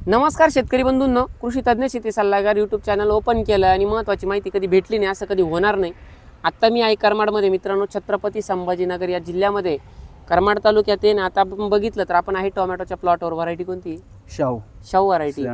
नमस्कार शेतकरी बंधूंनो, कृषी तज्ञ शेती सल्लागार यूट्यूब चॅनल ओपन केलं आणि महत्त्वाची माहिती कधी भेटली नाही असं कधी होणार नाही. आत्ता मी आहे करमाडमध्ये मित्रांनो, छत्रपती संभाजीनगर या जिल्ह्यामध्ये करमाड तालुक्यात आहे. आता आपण बघितलं तर आपण आहे टोमॅटोच्या प्लॉटवर. व्हरायटी कोणती? शाहू व्हरायटी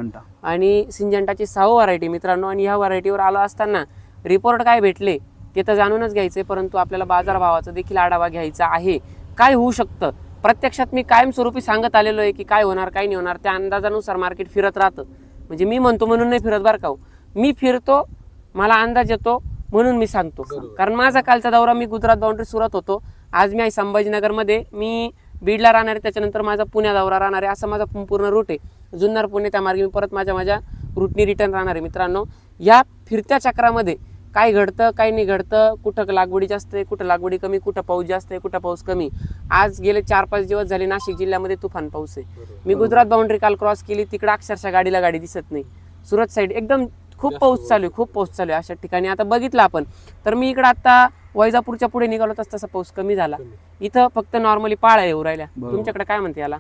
आणि सिंजंटाची 6 व्हरायटी मित्रांनो. आणि ह्या व्हरायटीवर आलो असताना रिपोर्ट काय भेटले ते तर जाणूनच घ्यायचे, परंतु आपल्याला बाजारभावाचा देखील आढावा घ्यायचा आहे. काय होऊ शकतं प्रत्यक्षात मी कायमस्वरूपी सांगत आलेलो आहे की काय होणार काय नाही होणार, त्या अंदाजानुसार मार्केट फिरत राहतं. म्हणजे मी म्हणतो म्हणून नाही फिरत बरं का, मी फिरतो, मला अंदाज येतो म्हणून मी सांगतो. कारण माझा कालचा दौरा, मी गुजरात बाउंड्री सुरत होतो, आज मी आहे संभाजीनगरमध्ये, मी बीडला राहणार आहे, त्याच्यानंतर माझा पुण्या दौरा राहणार आहे. असा माझा पूर्ण रूट आहे, जुन्नर पुणे, त्या मार्गे मी परत माझ्या रूटनी रिटर्न राहणार आहे. मित्रांनो, या फिरत्या चक्रामध्ये काय घडतं काय नाही घडतं, कुठं लागवडी जास्त आहे, कुठं लागवडी कमी, कुठं पाऊस जास्त आहे, कुठं पाऊस कमी. आज गेले 4-5 दिवस झाले नाशिक जिल्ह्यामध्ये तुफान पाऊस आहे. मी गुजरात बाउंड्री काल क्रॉस केली, तिकडे अक्षरशः गाडीला गाडी दिसत नाही. सुरत साईड एकदम खूप पाऊस चालू आहे, खूप पाऊस चालू आहे. अशा ठिकाणी आता बघितलं आपण तर मी इकडे आता वैजापूरच्या पुढे निघालो तसा पाऊस कमी झाला. इथं फक्त नॉर्मली पाळ्या येऊ राहिल्या. तुमच्याकडे काय म्हणते याला?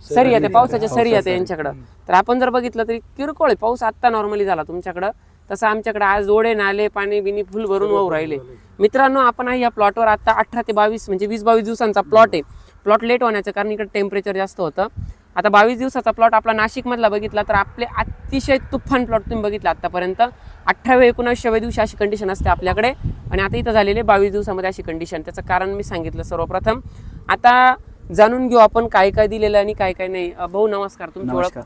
सरी येते, पावसाच्या सरी येते यांच्याकडं. तर आपण जर बघितलं तरी किरकोळ आहे पाऊस, आत्ता नॉर्मली झाला. तुमच्याकडं तसं आमच्याकडे आज ओढे नाले पाणी बिनी फुल भरून वाहू राहिले. मित्रांनो, आपण आहे या प्लॉटवर आता 18 ते 22 म्हणजे 20-22 दिवसांचा प्लॉट आहे. प्लॉट लेट होण्याचं कारण इकडे टेम्परेचर जास्त होतं. आता 22 दिवसाचा प्लॉट आपला नाशिकमधला बघितला तर आपले अतिशय तुफान प्लॉट तुम्ही बघितला आतापर्यंत. 18व्या-19व्या दिवशी अशी कंडिशन असते आपल्याकडे, आणि आता इथं झालेले 22 दिवसामध्ये अशी कंडिशन. त्याचं कारण मी सांगितलं सर्वप्रथम. आता जाणून घेऊ आपण काय काय दिलेलं आणि काय काय नाही. भाऊ नमस्कार, तुमची ओळख?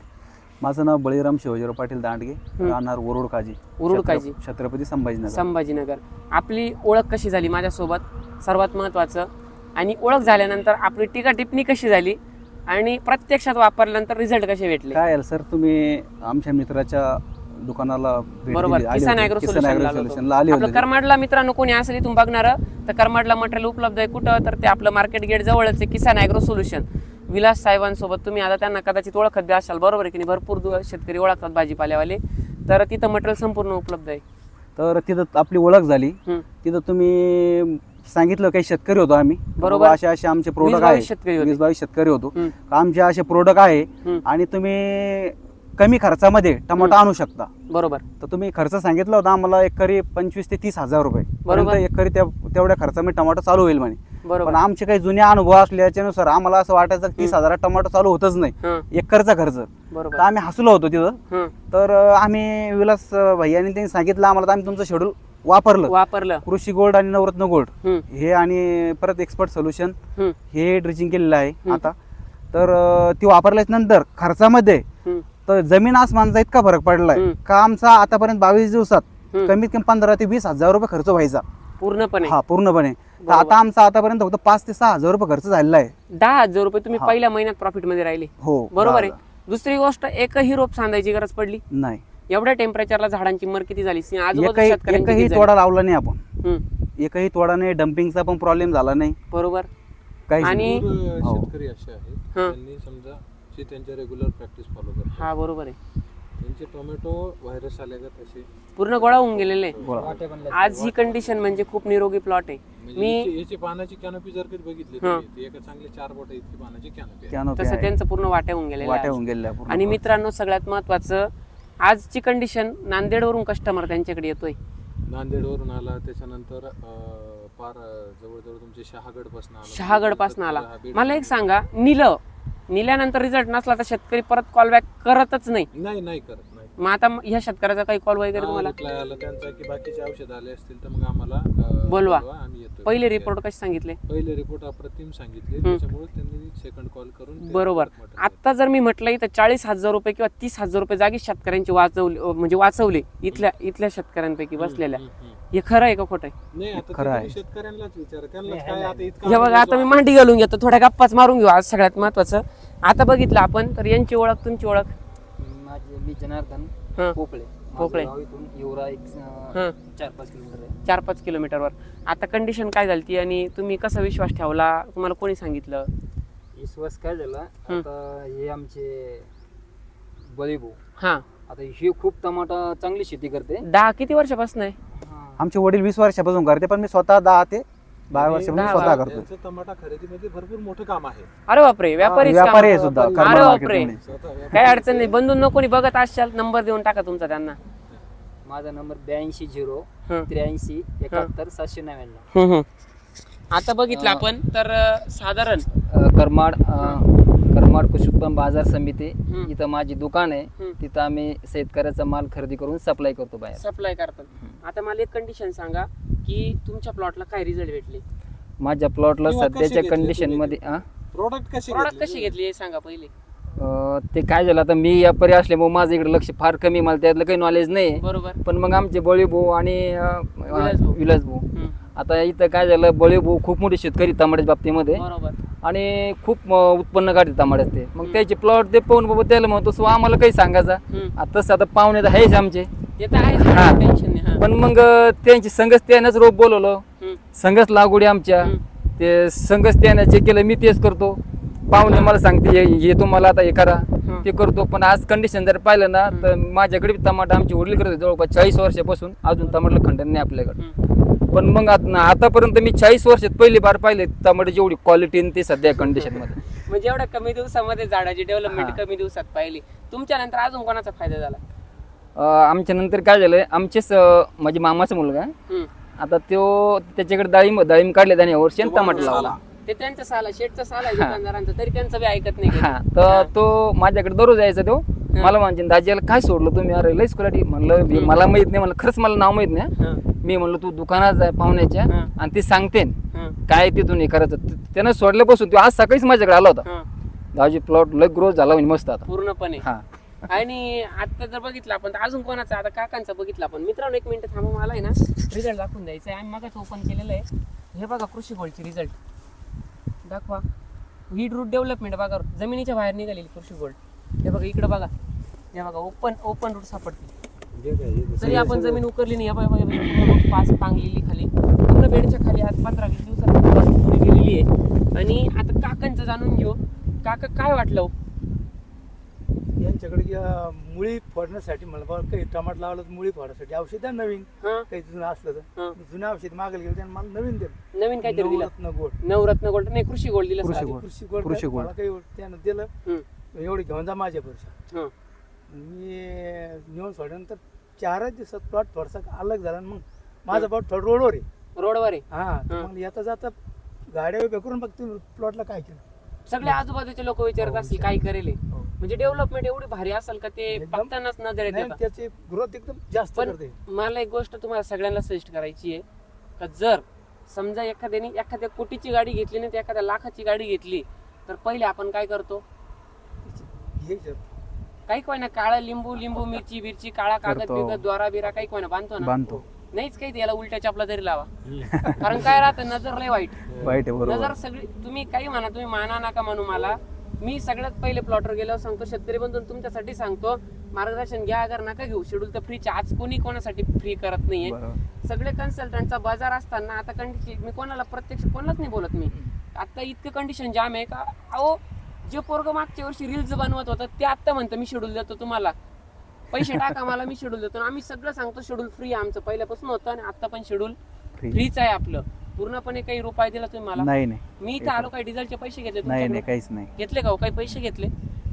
माझं नाव बळीराम शिवाजीराव पाटील दांडगे, राहणार उरुड काजी, छत्रपती संभाजीनगर. आपली ओळख कशी झाली माझ्यासोबत सर्वात महत्वाचं, आणि ओळख झाल्यानंतर आपली टीका टिप्पणी कशी झाली, आणि प्रत्यक्षात वापरल्यानंतर रिझल्ट कसे भेटले? काय सर, तुम्ही आमच्या मित्राच्या दुकानाला बरोबर किसान ॲग्रो सोल्युशनला आले होते. करमाडला मित्रांनो कोणी असेल तुम्ही बघणार तर करमाडला मटेरियल उपलब्ध आहे. कुठं तर ते आपलं मार्केट गेट जवळच आहे, किसान ॲग्रो सोल्युशन. विलास साहेबांसोबत तुम्ही आता त्यांना कदाचित ओळखत बी असाल, बरोबर आहे की नाही? भरपूर शेतकरी ओळखतात भाजीपाल्यावाले. तर तिथं मटेरियल संपूर्ण उपलब्ध आहे. तर तिथं आपली ओळख झाली. तिथं तुम्ही सांगितलं काही शेतकरी होतो आम्ही, बरोबर, असे आमचे प्रोडक्ट आहे. 20-22 शेतकरी होतो, आमचे असे प्रोडक्ट आहे आणि तुम्ही कमी खर्चामध्ये टमाटो आणू शकता. बरोबर. तर तुम्ही खर्च सांगितला होता आम्हाला एकरी 25 ते 30 हजार रुपये. बरोबर. एकरी तेवढ्या खर्चामध्ये टमाटो चालू होईल म्हणे. बरोबर. पण आमचे काही जुने अनुभव असल्याच्यानुसार आम्हाला असं वाटायचं 30,000 टमाटो चालू होतच नाही, एकरचा खर्च. तर आम्ही हसलो होतो तिथं. तर आम्ही विलास भैयानी त्यांनी सांगितलं आम्हाला, तर आम्ही तुमचं शेड्यूल वापरलं. कृषी गोल्ड आणि नवरत्न गोल्ड हे, आणि परत एक्सपर्ट सोल्युशन हे ड्रिचिंग केलेलं आहे आता. तर ती वापरल्याच्या नंतर खर्चामध्ये तर जमीन आसमानचा इतका फरक पडलाय का आमचा आतापर्यंत 22 दिवसात कमीत कमी 15 ते 20 हजार रुपये खर्च व्हायचा पूर्णपणे. तर आता आमचा आतापर्यंत फक्त 5 ते 6 हजार रुपये खर्च झालेला आहे. 10,000 रुपये तुम्ही पहिल्या महिन्यात प्रॉफिट मध्ये राहिले. हो, बरोबर आहे. दुसरी गोष्ट, एकही रोप सांधायची गरज पडली नाही. एवढ्या टेम्परेचरला झाडांची मर किती झाली? एकही तोडा लावला नाही आपण, एकही तोडा नाही. डम्पिंगचा पण प्रॉब्लेम झाला नाही. बरोबर. आणि शेतकरी असे आहेत त्यांनी समजा जे त्यांच्या रेग्युलर प्रॅक्टिस फॉलो करतात. हा, बरोबर आहे. त्यांचे टोमॅटो व्हायरस आल्यागत असे पूर्ण गोळा होऊन गेलेले. आज ही कंडिशन म्हणजे खूप निरोगी प्लॉट आहे. मी याची पानाची कॅनोपी जर कधी बघितली तर एका चांगले 4 बोट इतकी पानाची कॅनोपी, तसं त्यांचं पूर्ण वाट्या होऊन गेलेलं. आणि मित्रांनो, सगळ्यात महत्वाचं, आजची कंडिशन नांदेडवरून कस्टमर त्यांच्याकडे येतोय. नांदेडवरून आला, त्याच्यानंतर पार जवळजवळ तुमचे शहागडपासून आला. मला एक सांगा, निल्यानंतर रिझल्ट नसला तर शेतकरी परत कॉल बॅक करतच नाही करत. मग आता ह्या शेतकऱ्याचा काही कॉल वगैरे तुम्हाला त्यांचा की बाकीचे औषध आले असतील तर मग आम्हाला बोलवा. आम्ही येतो. पहिले रिपोर्ट कसे सांगितले? पहिले रिपोर्ट अप्रतिम सांगितले, त्याच्यामुळे त्यांनी सेकंड कॉल करून. बरोबर. आता जर मी म्हटलं तर 40,000 रुपये किंवा 30,000 रुपये जागी शेतकऱ्यांची वाचवले इथल्या शेतकऱ्यांपैकी बसलेल्या. हे खरं आहे का खोटं आहे? नाही, खरं आहे. शेतकऱ्यांनाच विचार, त्यांना काय आता इतकं. हे बघा, आता मी मांडी घालून घेतो, थोड्या गप्पाच मारून घेऊ. आज सगळ्यात महत्वाचं आता बघितलं आपण तर यांची ओळख, तुमची ओळख? मी जनार्दन पोपळे. 4-5 किलोमीटरवर. आता कंडिशन काय झाली आणि तुम्ही कसा विश्वास ठेवला? तुम्हाला कोणी सांगितलं? विश्वास काय झाला, आता हे आमचे बळीभाऊ, हा, आता हे खूप टमाटा चांगली शेती करते. 10 किती वर्षापासून आहे? आमचे वडील 20 वर्षापासून करते, पण मी स्वतः 10 ते 12 वर्षापासून दहा स्वतः वर्ष. करतो. यांचं टमाटा खरेदीमध्ये भरपूर मोठं काम आहे. अरे बापरे, व्यापारीच व्यापारी आहे काम. सुद्धा अरे करमाळ बापरे. मार्केटमध्ये. स्वतः काही अडचण नाही. बंधूंनो कोणी बघत असाल नंबर देऊन टाका तुमचा त्यांना. माझा नंबर 82 हं. 83 71 799. आता बघितलं आपण तर साधारण करमाड कृषी उत्पन्न बाजार समिती हं. इथं माझी दुकान आहे. हं. तिथं आम्ही शेतकऱ्याचा माल खरेदी करून सप्लाय करतो बाहेर. सप्लाय करतात. आता मला एक कंडिशन सांगा की तुमच्या प्लॉटला काय रिझल्ट भेटले, माझ्या प्लॉटला किंवा कशी सध्याच्या घेतली कंडिशन तुम्ही? मध्ये प्रोडक्ट प्रॉडक्ट कशी घेतली हे सांगा पहिले. ते काय झालं, आता मी व्यापारी असल्यामुळे माझं इकडे लक्ष फार कमी, मला त्यातलं काही नॉलेज नाही. बरोबर. पण मग आमचे बळीभाऊ आणि विलासभाऊ. विलासभाऊ, हं. आता इथं काय झालं, बळीभाऊ खूप मोठे शेतकरी टमाट्याच्या बाबतीमध्ये बरोबर. आणि खूप उत्पन्न काढते टमाट्यात ते. मग हं. त्याचे प्लॉट ते पाहून बाबा त्याला म्हणतो सो आम्हाला काही सांगायचा. हं. आता तसं आता पाहुणे तर आहेच आमचे, ते तर आहे, हा. टेन्शन नाही. हा. पण मग त्यांची संघच त्यानंच रोप बोलवलं, हं. संघच लागवडी आमच्या, हं. ते संघच त्यानं जे केलं मी तेच करतो. पाहुणे मला सांगते हे तुम्हाला आता हे करा, हं. ते करतो. पण आज कंडिशन जर पाहिलं ना तर माझ्याकडे टमाटा आमचे वडील करते जवळपास 40 वर्षापासून, अजून टमाटलं खंडन नाही आपल्याकडे. हं. पण मग आतापर्यंत मी 40 वर्षात पहिली बार पाहिले टमाट्याची एवढी क्वालिटी आणि ते सध्या कंडिशन मध्ये. म्हणजे एवढ्या कमी दिवसामध्ये झाडाची डेव्हलपमेंट हा. कमी दिवसात पाहिली. तुमच्या नंतर अजून कोणाचा फायदा झाला? आमच्या नंतर काय झालंय, आमचेच माझे मामाचा मुलगा आहे. हं. आता तो त्याच्याकडे डाळिंब काढले त्याने वर्षी आणि टमाटर लावला. ते त्यांचा साला शेटचा साला आहे हा. दुकानदारांचा, तरी त्यांचं बी ऐकत नाही हा, कधी. तर तो माझ्याकडे दररोज यायचा. तो हा. मला म्हणजे दाजीला काय सोडलं तुम्ही, अरे लईच क्वालिटी म्हणलं. हं. मला माहित नाही, मला खरंच मला नाव माहित नाही. हं. मी म्हणलं तू दुकानात जाय पाहुण्याच्या हा. आणि ती सांगते हं. काय तिथून हे करायचं. त्यानं सोडल्यापासून तो आज सकाळीच माझ्याकडे आला होता. हं. दाजी प्लॉट लय ग्रोथ झाला म्हणजे मस्त आता. पूर्णपणे. हा, आणि आता जर बघितलं आपण तर अजून कोणाचा, आता काकांचा बघितलं आपण. मित्रांनो एक मिनिट थांबा, मला आहे ना रिझल्ट दाखवून द्यायचा आहे. आम्ही मगाच ओपन केलेलं आहे. हे बघा कृषी गोल्डचे रिझल्ट दाखवा. वीड रूट डेव्हलपमेंट बघा, जमिनीच्या बाहेर निघालेली कृषी गोल्ड. हे बघा इकडे बघा, हे बघा ओपन रूट सापडते. तरी आपण जमीन उकरली नाही. हे बघा रूट पास पांगलेली खाली, पूर्ण बेडच्या खाली आज 15-20 दिवसात पुढे गेलेली आहे. आणि आता काकांचं जाणून घेऊ. काका काय वाटलं? यांच्याकडे मुळी फोडण्यासाठी मला बघा, काही टमाटर लावलं तर मुळी फोडण्यासाठी औषध द्या नवीन, हा. काही जुनं असलं तर. हा. मी जुनं औषध मागायला गेलो त्याने मला नवीन दिलं, नवीन काहीतरी दिलं. नवरत्न गोड. नवरत्न गोल्ड नाही, कृषी गोल्ड दिलं. कृषी साधं. गोल्ड. कृषी गोड कृषी काय, गोड. मला काही त्यानं दिलं. हं. एवढी घेऊन जा माझ्या पैसा. हं. मी नेऊन सोडल्यानंतर 4च दिवसात प्लॉट थोडासा अलग झाला आणि मग माझा प्लॉट थोडं रोडवर आहे. रोडवर आहे. हा, तर हं. मग येता जाता गाड्या उभ्या करून बघ तुम्ही प्लॉटला काय केलं. सगळे आजूबाजूचे लोक विचारत हो, असतील काय करेल हे. हो. म्हणजे डेव्हलपमेंट एवढी भारी असेल का ते एकदम. बघतानाच नजर नाही, येते. त्याची ग्रोथ एकदम जास्त पण करते. मला एक गोष्ट तुम्हाला सगळ्यांना सजेस्ट करायची आहे का जर समजा एखाद्या कोटीची गाडी घेतली नाही तर एखाद्या लाखाची गाडी घेतली तर पहिले आपण काय करतो? हे जे- काही कोण काळा लिंबू मिरची काळा कागद करतो. बिगद द्वारा बिरा काही कोण बांधतो ना. बांधतो. नाहीच काही ते, याला उलट्या चपला तरी लावा. कारण काय राहतं, नजर लय वाईट. वाईट आहे, बरोबर. नजर सगळी, तुम्ही काही म्हणा, तुम्ही माना नका म्हणू मला. मी सगळ्यात पहिले प्लॉटर गेल्यावर सांगतो, शेतकरी बंधून तुमच्यासाठी सांगतो, मार्गदर्शन घ्या, अगर नका घेऊ. शेड्यूल तर फ्रीचे, आज कोणी कोणासाठी फ्री करत नाहीये. बरोबर. सगळे कन्सल्टंटचा बाजार असताना आता कंडिशन मी कोणाला प्रत्यक्ष कोणालाच नाही बोलत. मी आता इतकं कंडिशन जाम आहे का, अहो जे पोरग मागच्या वर्षी रील्स बनवत होतं ते आता म्हणतं मी शेड्यूल देतो तुम्हाला, पैसे टाका मला, मी शेड्यूल देतो. आम्ही सगळं सांगतो शेड्यूल फ्री आमचं पहिल्यापासून होतं आणि आता पण शेड्यूल फ्रीच आहे आपलं. पूर्णपणे काही रुपये दिला तुम्ही मला? नाही. मी इथं आलो, काही डिझेलचे पैसे घेतले नाही तुमच्याकडून? काहीच नाही. घेतले का हो? काही पैसे घेतले?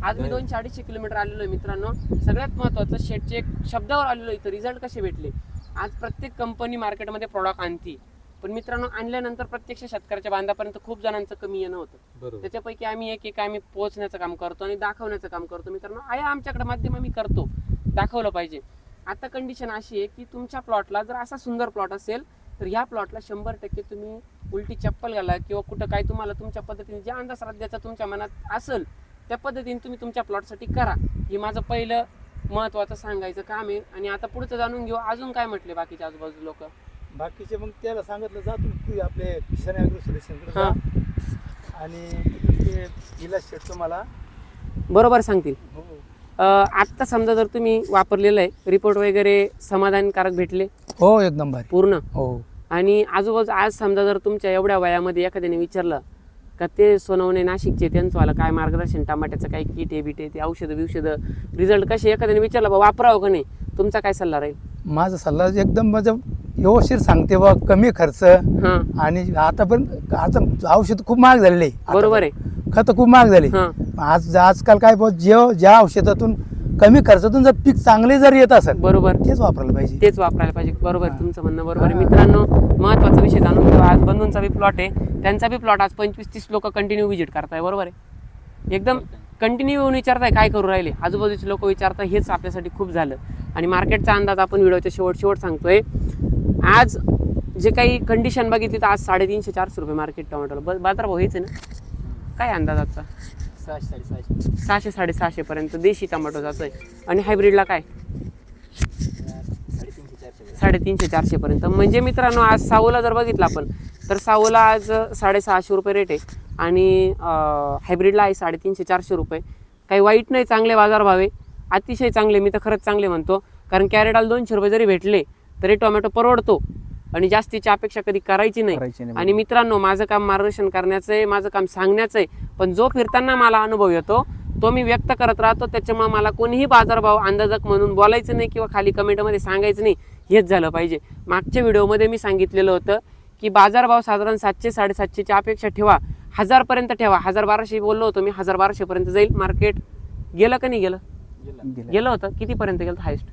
आज मी 200-250 किलोमीटर आलेलो आहे मित्रांनो. सगळ्यात महत्वाचं शेटचे शब्दावर आलेलो इथं. रिझल्ट कसे भेटले? आज प्रत्येक कंपनी मार्केटमध्ये प्रॉडक्ट आणती, पण मित्रांनो आणल्यानंतर प्रत्यक्ष शेतकऱ्याच्या बांधापर्यंत खूप जणांचं कमी येणं होतं. बरोबर. त्याच्यापैकी आम्ही एक आम्ही पोहोचण्याचं काम करतो आणि दाखवण्याचं काम करतो. मित्रांनो आहे आमच्याकडे माध्यम, आम्ही करतो, दाखवलं पाहिजे. आता कंडिशन अशी आहे की तुमच्या प्लॉटला जर असा सुंदर प्लॉट असेल तर ह्या प्लॉटला 100% तुम्ही उलटी चप्पल घाला किंवा कुठं काय तुम्हाला तुमच्या पद्धतीने जे अंधश्रद्धेचा तुमच्या मनात असेल त्या पद्धतीने तुम्ही तुमच्या प्लॉटसाठी करा. हे माझं पहिलं महत्वाचं सांगायचं काम आहे. आणि आता पुढचं जाणून घेऊ अजून काय म्हटले बाकीचे आजूबाजू लोक. बाकीचे मग त्याला सांगितलं जा तुम्ही आपले किशन ॲग्रो सोल्युशनकडे हा. जा आणि तिथून ते इलाज शेट तुम्हाला. बरोबर सांगतील. हो. आत्ता समजा जर तुम्ही वापरलेलं आहे, रिपोर्ट वगैरे समाधानकारक भेटले हो एकदम भारी. पूर्ण? हो. आणि आजूबाजू आज समजा जर तुमच्या एवढ्या वयामध्ये एखाद्याने विचारलं का ते सोनवणे नाशिकचे त्यांचं वाला काय मार्गदर्शन, टमाट्याचं काय किट आहे बिटे, ते औषधं रिझल्ट कसे, एखाद्याने विचारलं बा वापरावं का नाही, तुमचा काय सल्ला राहील? माझा सल्ला एकदम माझं व्यवस्थित सांगते बा कमी खर्च हा आणि आता औषध खूप महाग झालेले बरोबर आहे. खत खूप महाग झाले. हा आजकाल काय बुवा, ज्या औषधातून कमी खर्चातून जर पीक चांगले जर येत असेल बरोबर तेच वापरायला पाहिजे. तेच वापरायला पाहिजे. बरोबर आहे, तुमचं म्हणणं बरोबर आहे. मित्रांनो महत्वाचा विषय जाणून घेऊ. आज बंधूंचा बी प्लॉट आहे, त्यांचा बी प्लॉट आज 25-30 लोक कंटिन्यू व्हिजिट करताय. बरोबर आहे, एकदम कंटिन्यू येऊन विचारताय काय करू राहिले, आजूबाजूचे लोक विचारताय, हेच आपल्यासाठी खूप झालं. आणि मार्केटचा अंदाज आपण व्हिडिओच्या शेवट सांगतोय. आज जे काही कंडिशन बघितली तर आज 350-400 रुपये मार्केट टोमॅटोला बाजारभाव हेच आहे ना. काय अंदाज आजचा? 600-650 पर्यंत देशी टोमॅटो जातोय. आणि हायब्रिडला काय 350-400 पर्यंत. म्हणजे मित्रांनो आज सावोला जर बघितलं आपण तर सावोला आज 650 रुपये रेट आहे आणि हायब्रिडला आहे 350-400 रुपये. काही वाईट नाही, चांगले बाजारभाव आहे, अतिशय चांगले. मी तर खरंच चांगले म्हणतो, कारण कॅरेटाला 200 रुपये जरी भेटले तरी टोमॅटो परवडतो आणि जास्तीची अपेक्षा कधी करायची नाही. आणि मित्रांनो माझं काम मार्गदर्शन करायचं आहे, माझं काम सांगण्याचं आहे, पण जो फिरताना मला अनुभव येतो तो मी व्यक्त करत राहतो. त्याच्यामुळे मला कोणीही बाजारभाव अंदाजक म्हणून बोलायचं नाही किंवा खाली कमेंटमध्ये सांगायचं नाही. हेच झालं पाहिजे. मागच्या व्हिडिओमध्ये मी सांगितलेलं होतं की बाजारभाव साधारण 700-750ची अपेक्षा ठेवा, 1000 पर्यंत ठेवा. 1200 बोललो होतो मी, 1200 पर्यंत जाईल मार्केट. गेलं का नाही गेलं? गेलं होतं. कितीपर्यंत गेलं हायस्ट?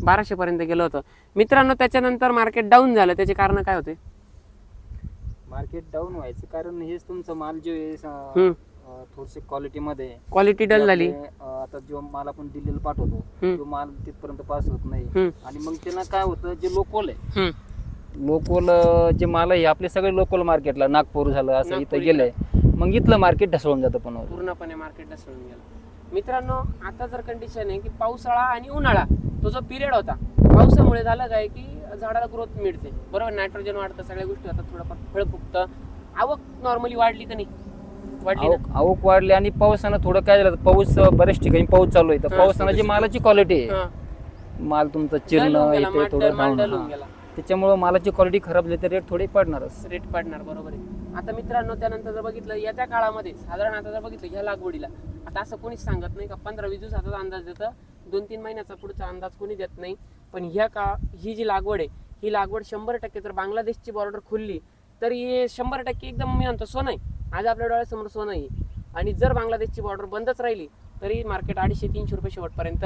1200 पर्यंत गेलं होतं मित्रांनो. त्याच्यानंतर मार्केट डाऊन झालं. त्याचे कारण काय होते? मार्केट डाऊन व्हायचं कारण हेच तुमचं माल जे आहे थोडीशी क्वालिटी डल झाली. आता जो माल आपण दिल्लीला पाठवतो तो माल तिथपर्यंत पास होत नाही. आणि मग त्यांना काय होतं, जे लोकल आहे लोकल जे माल आहे आपले सगळे लोकल मार्केटला नागपूर झालं असं इथं गेलंय, मग इथलं मार्केट ढसळून जातं पूर्णपणे मार्केट ढसळून गेलं. मित्रांनो आता जर कंडिशन आहे की पावसाळा आणि उन्हाळा तो जो पिरियड होता, पावसामुळे झालं काय की झाडाला ग्रोथ मिळते. बरोबर, नायट्रोजन वाढतं, सगळ्या गोष्टी होतात, थोडंफार फळ फुगतं. आवक नॉर्मली वाढली का नाही? वाढली ना? आवक वाढली. आणि पावसानं थोडं काय झालं, पाऊस बऱ्याच ठिकाणी पाऊस चालू आहे तर पावसानं जी मालाची क्वालिटी आहे, माल तुमचं चिरणं येते थोडं, त्याच्यामुळे मालाची क्वालिटी खराब झाली तर रेट थोडे पडणारच. रेट पडणार. बरोबर आहे. आता मित्रांनो त्यानंतर जर बघितलं येत्या काळामध्ये साधारण आता जर बघितलं ह्या लागवडीला, आता असं कोणीच सांगत नाही का 15-20 दिवसाचा अंदाज देतं, 2-3 महिन्याचा पुढचा अंदाज कोणी देत नाही. पण ही जी लागवड आहे ही लागवड 100% जर बांगलादेशची बॉर्डर खुलली तर हे 100% एकदम मी म्हणतो सोनं आहे. आज आपल्या डोळ्यासमोर सोनं आहे. आणि जर बांगलादेशची बॉर्डर बंदच राहिली तरी मार्केट 250-300 रुपये शेवटपर्यंत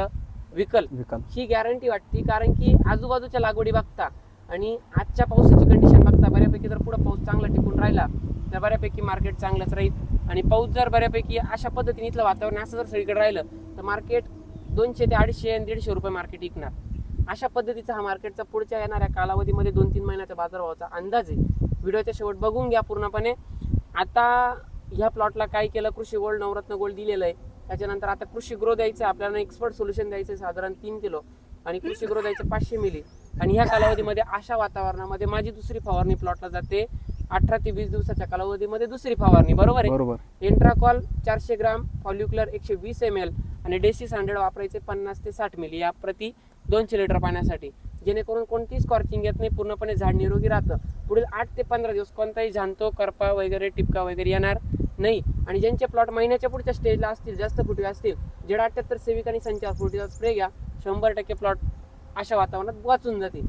विकल ही गॅरंटी वाटते. कारण की आजूबाजूच्या लागवडी बघता आणि आजच्या पावसाची कंडिशन बघता बऱ्यापैकी जर पुढे पाऊस चांगला टिकून राहिला तर बऱ्यापैकी मार्केट चांगलंच राहील. आणि पाऊस जर बऱ्यापैकी अशा पद्धतीने इथलं वातावरण असं जर सगळीकडे राहिलं तर मार्केट 200 ते 250 आणि 150 रुपये मार्केट विकणार. अशा पद्धतीचा हा मार्केटचा पुढच्या येणाऱ्या कालावधीमध्ये 2-3 महिन्याच्या बाजारभावाचा अंदाज आहे. व्हिडिओच्या शेवट बघून घ्या पूर्णपणे. आता ह्या प्लॉटला काय केलं, कृषी गोल्ड नवरत्न गोल्ड दिलेलं आहे. त्याच्यानंतर आता कृषी ग्रो द्यायचं आहे आपल्याला, एक्सपर्ट सोल्युशन द्यायचं आहे साधारण 3 किलो आणि कृषी ग्रो द्यायचं 500 मिली. आणि ह्या कालावधीमध्ये अशा वातावरणामध्ये माझी दुसरी फवारणी प्लॉटला जाते. 18 ते 20 दिवसाच्या कालावधीमध्ये दुसरी फवारणी. बरोबर आहे. इंट्राकॉल 400 ग्राम, फॉल्युक्युलर 120 ml आणि डेसी 100 वापरायचे 50 ते 60 मिली या प्रति 200 लिटर पाण्यासाठी, जेणेकरून कोणतीही स्कॉर्चिंग येत नाही, पूर्णपणे झाड निरोगी राहतं. पुढील 8 ते 15 दिवस कोणताही झांतो, करपा वगैरे टिपका वगैरे येणार नाही. आणि ज्यांचे प्लॉट महिन्याच्या पुढच्या स्टेजला असतील, जास्त फुटवे असतील, जेड 78 सेविक आणि संचार फुटीचा स्प्रे घ्या, 100% प्लॉट अशा वातावरणात वाचून जाते.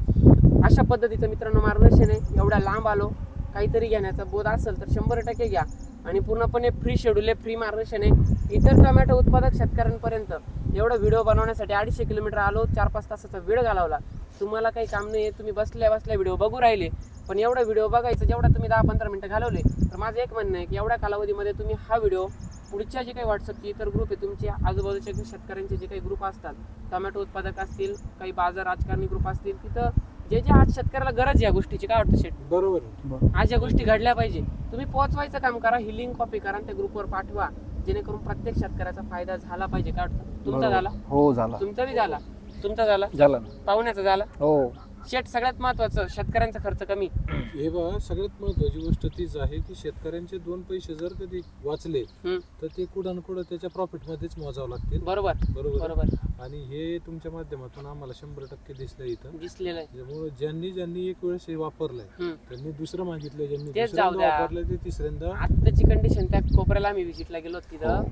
अशा पद्धतीचं मित्रांनो मार्गदर्शन आहे. एवढ्या लांब आलो, काहीतरी घेण्याचा बोध असेल तर 100% घ्या. आणि पूर्णपणे फ्री शेड्यूल आहे, फ्री मार्गदर्शन आहे. इतर टोमॅटो उत्पादक शेतकऱ्यांपर्यंत एवढा व्हिडिओ बनवण्यासाठी 250 किलोमीटर आलो, 4-5 तासाचा वेळ घालवला. तुम्हाला काही काम नाही आहे, तुम्ही बसल्या व्हिडिओ बघू राहिले. पण एवढा व्हिडिओ बघायचा जेवढा तुम्ही 10-15 मिनिटं घालवले तर माझं एक म्हणणं आहे की एवढ्या कालावधीमध्ये तुम्ही हा व्हिडिओ पुढच्या जे काही व्हॉट्सअपचे इतर ग्रुप आहे, तुमचे आजूबाजूचे शेतकऱ्यांचे जे काही ग्रुप असतात, टोमॅटो उत्पादक असतील, काही बाजार राजकारणी ग्रुप असतील, तिथं जे आज शेतकऱ्याला गरज या गोष्टीची, काय वाटतं शेट? बरोबर. आज या गोष्टी घडल्या पाहिजे. तुम्ही पोहोचवायचं काम करा, ही लिंक कॉपी करा, त्या ग्रुपवर पाठवा, जेणेकरून प्रत्येक शेतकऱ्याचा फायदा झाला पाहिजे. काय वाटतं? तुमचा झाला? हो झाला. तुमचा बी झाला? तुमचा झाला? पाहुण्याचा झाला? हो. शेट सगळ्यात महत्वाचं, शेतकऱ्यांचा खर्च कमी. हे बघा सगळ्यात महत्वाची गोष्ट तीच आहे की शेतकऱ्यांचे 2 पैसे जर कधी वाचले तर ते कुठं कुठं त्याच्या प्रॉफिट मध्येच मोजावं लागतील. बरोबर. आणि हे तुमच्या माध्यमातून आम्हाला 100% दिसलंय इथं, दिसलेलं आहे. त्यामुळे ज्यांनी एक वेळेस हे वापरलंय त्यांनी दुसरं मागितलंय, ज्यांनी तेच जाऊ द्या. वापरलंय ते तिसऱ्यांदा. आताची कंडिशन त्या कोपऱ्याला आम्ही व्हिजिटला गेलो तिथं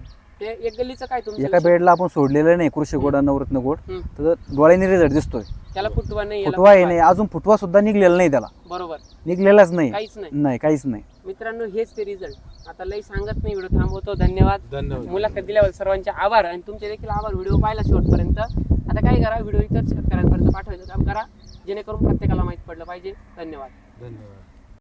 ते एक गल्लीचं काय तुमचं एका विषय? बेडला आपण सोडलेलं नाही कृषी गोड नवरत्न गोड, हम्म. तर डोळ्याने रिझल्ट दिसतोय. त्याला फुटवा नाही याला फुटवा आहे नाही, अजून फुटवा सुद्धा निघलेला नाही त्याला, बरोबर निघलेलाच नाही. काहीच नाही नाही, काहीच नाही. मित्रांनो, हेच ते रिझल्ट. आता लई सांगत नाही, व्हिडिओ थांबवतो. धन्यवाद. धन्यवाद. मुलाखत दिल्यावर सर्वांचे आभार आणि तुमचे देखील आभार व्हिडिओ पाहिला शेवटपर्यंत. आता काय करा, व्हिडिओ इतर शेतकऱ्यांपर्यंत पाठवायचं काम करा जेणेकरून प्रत्येकाला माहित पडलं पाहिजे. धन्यवाद. धन्यवाद.